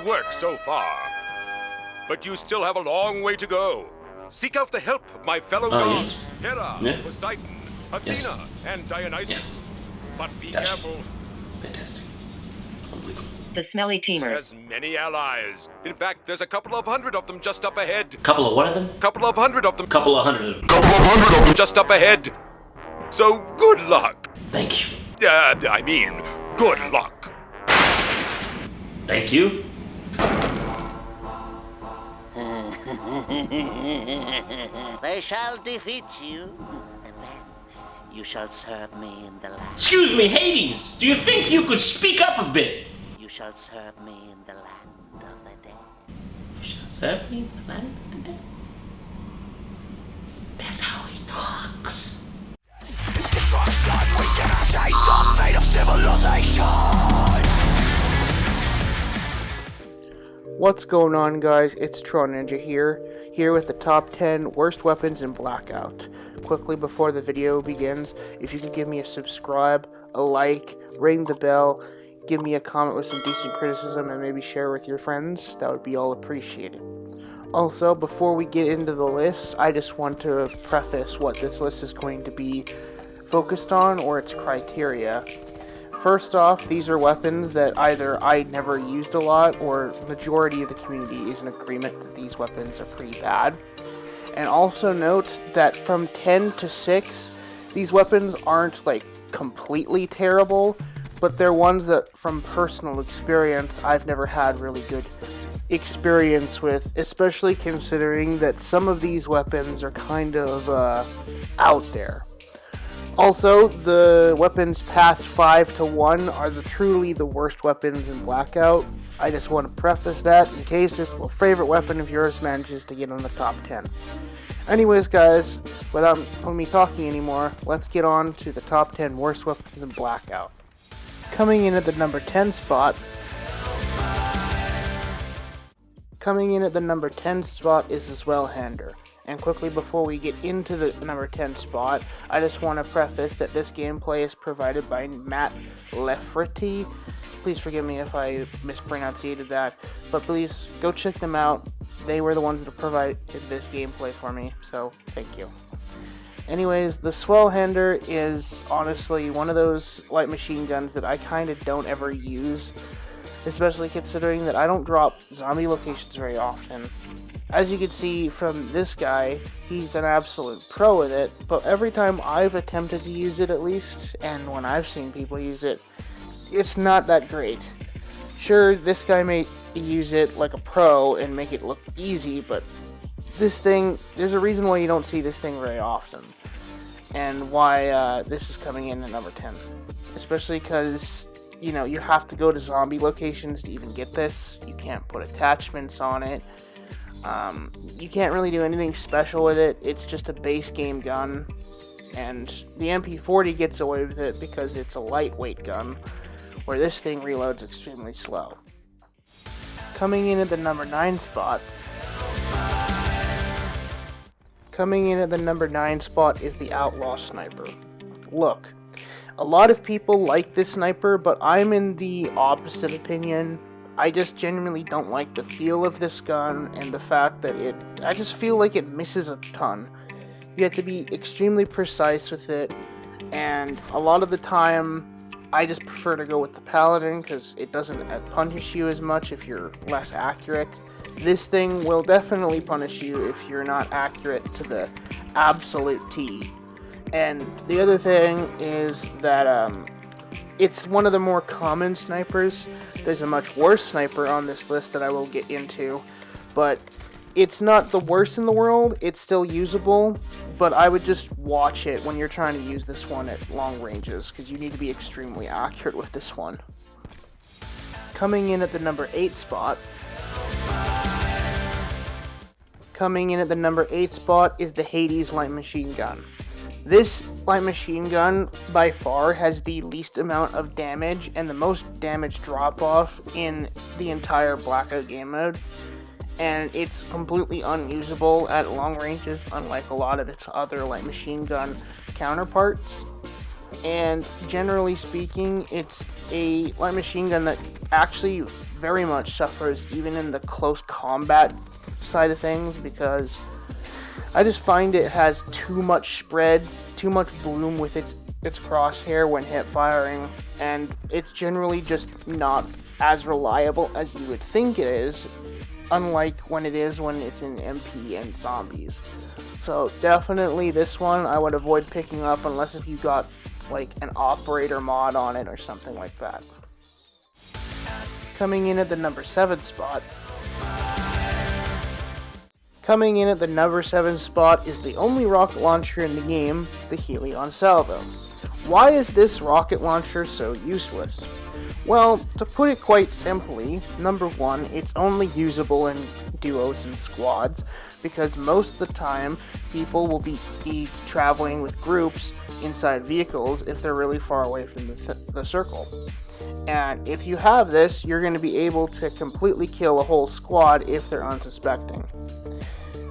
work so far. But you still have a long way to go. Seek out the help of my fellow gods, Hera, Poseidon, Athena, and Dionysus. But be careful. Fantastic. Unbelievable. The smelly teamers. Has many allies. In fact, there's a couple of hundred of them just up ahead. Couple of what of them? Couple of hundred of them. Couple of hundred of them. Couple of hundred of them just up ahead. So good luck. Thank you. I mean, good luck. Thank you. They shall defeat you, and then you shall serve me in the land. Excuse me, Hades. Do you think you could speak up a bit? You shall serve me in the land of the dead. You shall serve me in the land of the dead. That's how he talks. Destruction, we cannot change the fate of civilization. What's going on, guys? It's Tron Ninja here with the top 10 worst weapons in Blackout. Quickly before the video begins, if you could give me a subscribe, a like, ring the bell, give me a comment with some decent criticism, and maybe share with your friends, that would be all appreciated. Also, before we get into the list, I just want to preface what this list is going to be focused on, or its criteria. First off, these are weapons that either I never used a lot, or majority of the community is in agreement that these weapons are pretty bad. And also note that from 10 to 6, these weapons aren't like completely terrible, but they're ones that from personal experience I've never had really good experience with, especially considering that some of these weapons are kind of out there. Also, the weapons past 5 to 1 are truly the worst weapons in Blackout. I just want to preface that in case if a favorite weapon of yours manages to get on the top 10. Anyways, guys, without me talking anymore, let's get on to the top 10 worst weapons in Blackout. Coming in at the number 10 spot is the Swellhander. And quickly before we get into the number 10 spot, I just want to preface that this gameplay is provided by Matt Lefferty. Please forgive me if I mispronounced that, but please go check them out. They were the ones that provided this gameplay for me, so thank you. Anyways, the Swellhander is honestly one of those light machine guns that I kind of don't ever use, especially considering that I don't drop zombie locations very often. As you can see from this guy, he's an absolute pro with it, but every time I've attempted to use it at least, and when I've seen people use it, it's not that great. Sure, this guy may use it like a pro and make it look easy, but this thing, there's a reason why you don't see this thing very often, and why this is coming in at number 10. Especially because, you know, you have to go to zombie locations to even get this. You can't put attachments on it. You can't really do anything special with it. It's just a base game gun, and the MP40 gets away with it because it's a lightweight gun, where this thing reloads extremely slow. Coming in at the number 9 spot is the Outlaw Sniper. Look, a lot of people like this sniper, but I'm in the opposite opinion. I just genuinely don't like the feel of this gun, and the fact that I just feel like it misses a ton. You have to be extremely precise with it, and a lot of the time, I just prefer to go with the Paladin, because it doesn't punish you as much if you're less accurate. This thing will definitely punish you if you're not accurate to the absolute T. And the other thing is that, it's one of the more common snipers. There's a much worse sniper on this list that I will get into, but it's not the worst in the world. It's still usable, but I would just watch it when you're trying to use this one at long ranges, because you need to be extremely accurate with this one. Coming in at the number 8 spot is the Hades light machine gun. This light machine gun, by far, has the least amount of damage and the most damage drop-off in the entire Blackout game mode, and it's completely unusable at long ranges, unlike a lot of its other light machine gun counterparts. And generally speaking, it's a light machine gun that actually very much suffers even in the close combat side of things, because I just find it has too much spread, too much bloom with its crosshair when hip firing, and it's generally just not as reliable as you would think it is, unlike when it's in MP and zombies. So definitely this one I would avoid picking up unless if you got like an operator mod on it or something like that. Coming in at the number 7 spot. Coming in at the number 7 spot is the only rocket launcher in the game, the Helion Salvo. Why is this rocket launcher so useless? Well, to put it quite simply, number 1, it's only usable in duos and squads, because most of the time people will be traveling with groups inside vehicles if they're really far away from the circle. And if you have this, you're going to be able to completely kill a whole squad if they're unsuspecting.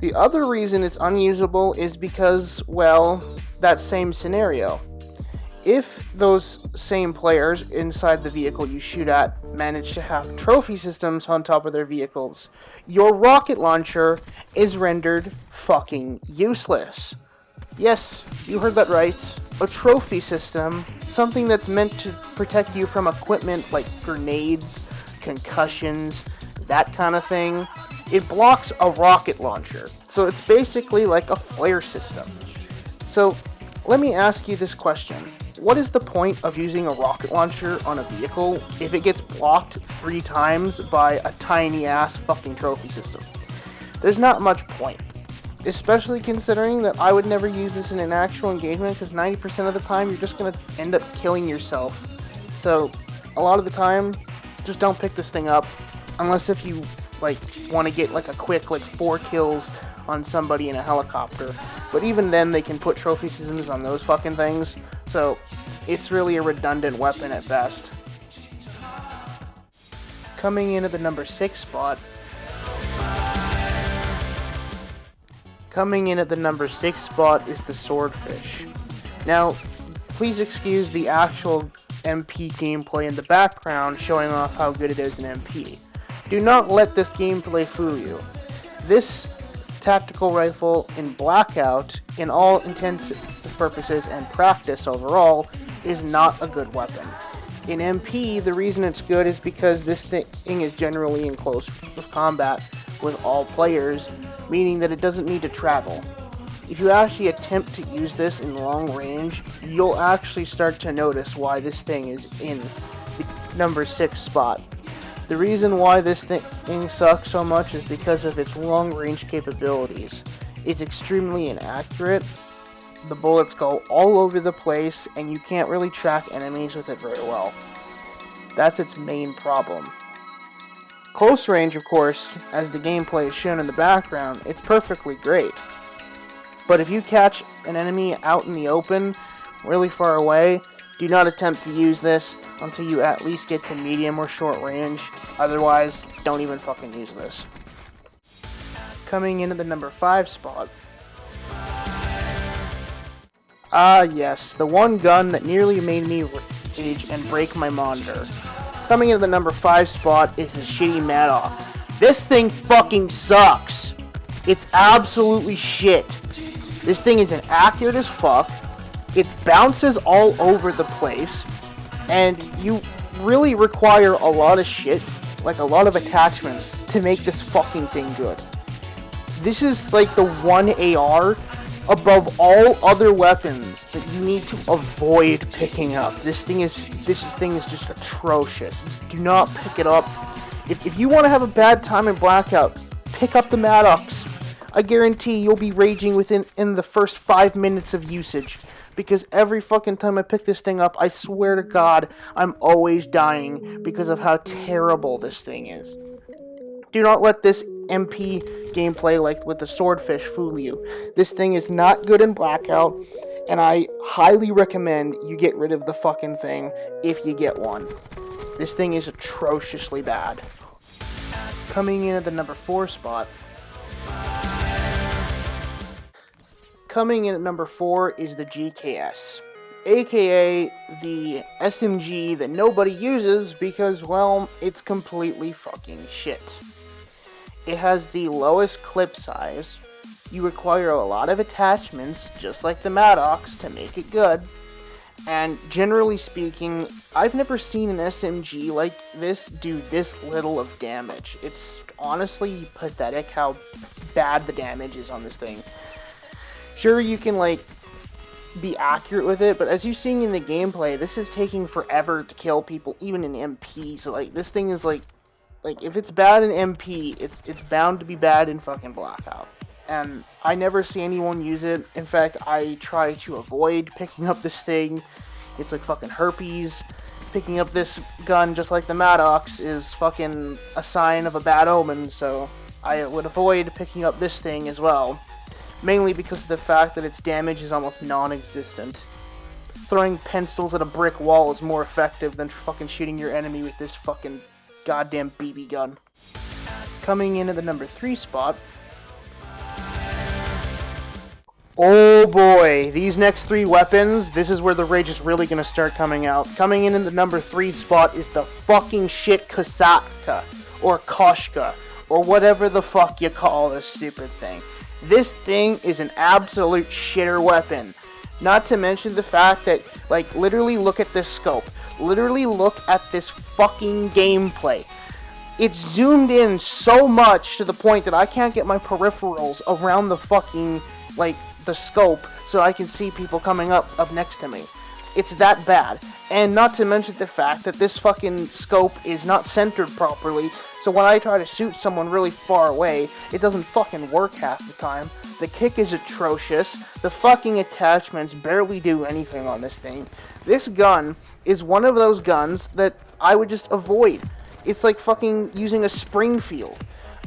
The other reason it's unusable is because, well, that same scenario. If those same players inside the vehicle you shoot at manage to have trophy systems on top of their vehicles, your rocket launcher is rendered fucking useless. Yes, you heard that right. A trophy system, something that's meant to protect you from equipment like grenades, concussions, that kind of thing. It blocks a rocket launcher, so it's basically like a flare system. So, let me ask you this question. What is the point of using a rocket launcher on a vehicle if it gets blocked 3 times by a tiny ass fucking trophy system? There's not much point. Especially considering that I would never use this in an actual engagement, because 90% of the time you're just going to end up killing yourself. So, a lot of the time, just don't pick this thing up, unless if you want to get a quick 4 kills on somebody in a helicopter. But even then, they can put trophy systems on those fucking things, so it's really a redundant weapon at best. Coming in at the number 6 spot. Coming in at the number 6 spot is the Swordfish. Now, please excuse the actual MP gameplay in the background showing off how good it is in MP. Do not let this gameplay fool you. This tactical rifle in Blackout, in all intents and purposes and practice overall, is not a good weapon. In MP, the reason it's good is because this thing is generally in close combat with all players, meaning that it doesn't need to travel. If you actually attempt to use this in long range, you'll actually start to notice why this thing is in the number 6 spot. The reason why this thing sucks so much is because of its long range capabilities. It's extremely inaccurate, the bullets go all over the place, and you can't really track enemies with it very well. That's its main problem. Close range, of course, as the gameplay is shown in the background, it's perfectly great. But if you catch an enemy out in the open, really far away, do not attempt to use this until you at least get to medium or short range. Otherwise, don't even fucking use this. Coming in at the number 5 spot. Ah yes, the one gun that nearly made me rage and break my monitor. Coming in at the number 5 spot is the shitty Maddox. This thing fucking sucks. It's absolutely shit. This thing is inaccurate as fuck. It bounces all over the place, and you really require a lot of shit, a lot of attachments, to make this fucking thing good. This is the one AR above all other weapons that you need to avoid picking up. This thing is just atrocious. Do not pick it up. If you want to have a bad time in Blackout, pick up the Maddox. I guarantee you'll be raging in the first 5 minutes of usage. Because every fucking time I pick this thing up, I swear to God, I'm always dying because of how terrible this thing is. Do not let this MP gameplay with the Swordfish fool you. This thing is not good in Blackout, and I highly recommend you get rid of the fucking thing if you get one. This thing is atrociously bad. Coming in at the number 4 spot. Coming in at number 4 is the GKS. aka the SMG that nobody uses because, well, it's completely fucking shit. It has the lowest clip size. You require a lot of attachments, just like the Maddox, to make it good. And generally speaking, I've never seen an SMG like this do this little of damage. It's honestly pathetic how bad the damage is on this thing. Sure, you can, like, be accurate with it, but as you're seeing in the gameplay, this is taking forever to kill people, even in MP. So, like, this thing is, like, if it's bad in MP, it's bound to be bad in fucking Blackout. And I never see anyone use it. In fact, I try to avoid picking up this thing. It's like fucking herpes. Picking up this gun, just like the Maddox, is fucking a sign of a bad omen, so I would avoid picking up this thing as well. Mainly because of the fact that its damage is almost non-existent. Throwing pencils at a brick wall is more effective than fucking shooting your enemy with this fucking goddamn BB gun. Coming in at the number 3 spot. Oh boy, these next 3 weapons, this is where the rage is really gonna start coming out. Coming in the number 3 spot is the fucking shit Kasatka, or Koshka, or whatever the fuck you call this stupid thing. This thing is an absolute shitter weapon. Not to mention the fact that, like, literally look at this scope. Literally look at this fucking gameplay. It's zoomed in so much to the point that I can't get my peripherals around the fucking, like, the scope so I can see people coming up next to me. It's that bad. And not to mention the fact that this fucking scope is not centered properly, so when I try to shoot someone really far away, it doesn't fucking work half the time. The kick is atrocious. The fucking attachments barely do anything on this thing. This gun is one of those guns that I would just avoid. It's like fucking using a Springfield.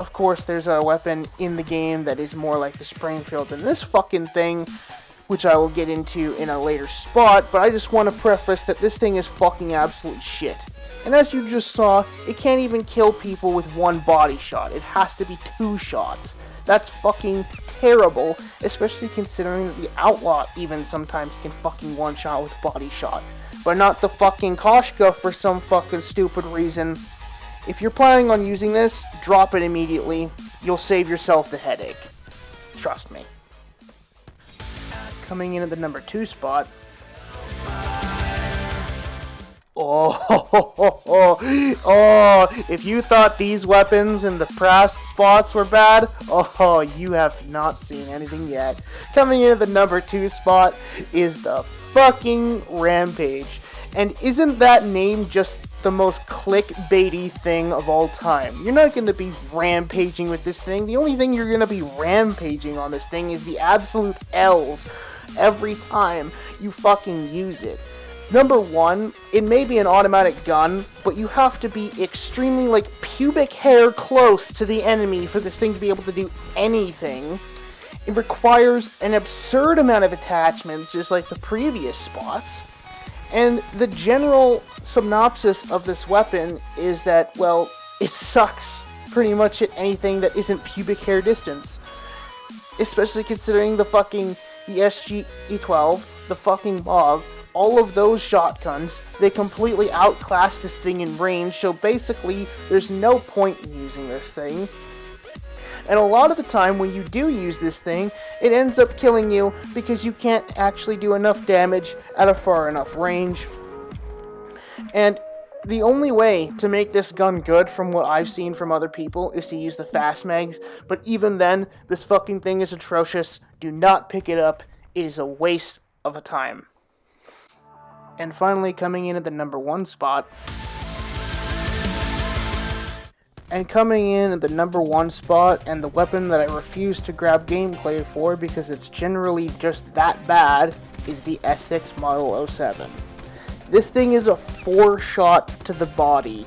Of course, there's a weapon in the game that is more like the Springfield than this fucking thing, which I will get into in a later spot, but I just want to preface that this thing is fucking absolute shit. And as you just saw, it can't even kill people with 1 body shot. It has to be 2 shots. That's fucking terrible, especially considering that the Outlaw even sometimes can fucking 1 shot with body shot. But not the fucking Koshka for some fucking stupid reason. If you're planning on using this, drop it immediately. You'll save yourself the headache. Trust me. Coming in at the number 2 spot. If you thought these weapons in the past spots were bad, you have not seen anything yet. Coming in at the number 2 spot is the fucking Rampage. And isn't that name just the most clickbaity thing of all time? You're not going to be rampaging with this thing. The only thing you're going to be rampaging on this thing is the absolute L's every time you fucking use it. Number 1, it may be an automatic gun, but you have to be extremely, like, pubic hair close to the enemy for this thing to be able to do anything. It requires an absurd amount of attachments, just like the previous spots. And the general synopsis of this weapon is that, well, it sucks pretty much at anything that isn't pubic hair distance. Especially considering the SG-E12, the fucking MOG, all of those shotguns, they completely outclass this thing in range, so basically, there's no point in using this thing. And a lot of the time when you do use this thing, it ends up killing you because you can't actually do enough damage at a far enough range. And the only way to make this gun good from what I've seen from other people is to use the fast mags, but even then, this fucking thing is atrocious. Do not pick it up. It is a waste of a time. And finally, coming in at the number 1 spot. And coming in at the number 1 spot, and the weapon that I refuse to grab gameplay for because it's generally just that bad, is the SX Model 07. This thing is a 4-shot to the body,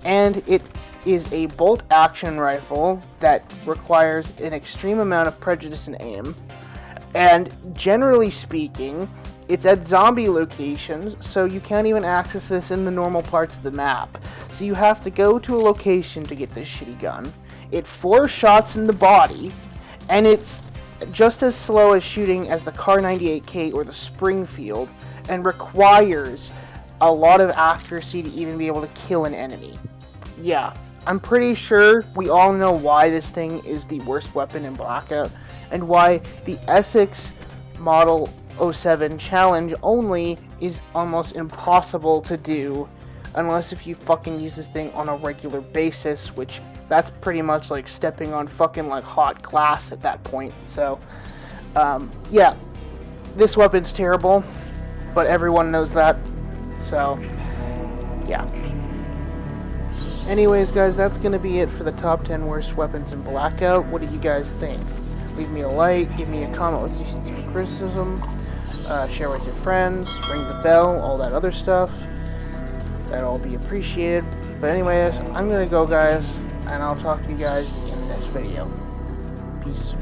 and it is a bolt-action rifle that requires an extreme amount of prejudice and aim, and generally speaking, it's at zombie locations, so you can't even access this in the normal parts of the map. So you have to go to a location to get this shitty gun. It 4 shots in the body, and it's just as slow as shooting as the Kar 98K or the Springfield, and requires a lot of accuracy to even be able to kill an enemy. Yeah, I'm pretty sure we all know why this thing is the worst weapon in Blackout, and why the Essex Model 07 challenge only is almost impossible to do unless if you fucking use this thing on a regular basis, which that's pretty much like stepping on fucking like hot glass at that point. So yeah, this weapon's terrible, but everyone knows that. So yeah. Anyways, guys, that's going to be it for the top 10 worst weapons in Blackout. What do you guys think? Leave me a like, give me a comment with your criticism, share with your friends, ring the bell, all that other stuff. That'll all be appreciated. But anyways, I'm going to go, guys, and I'll talk to you guys in the next video. Peace.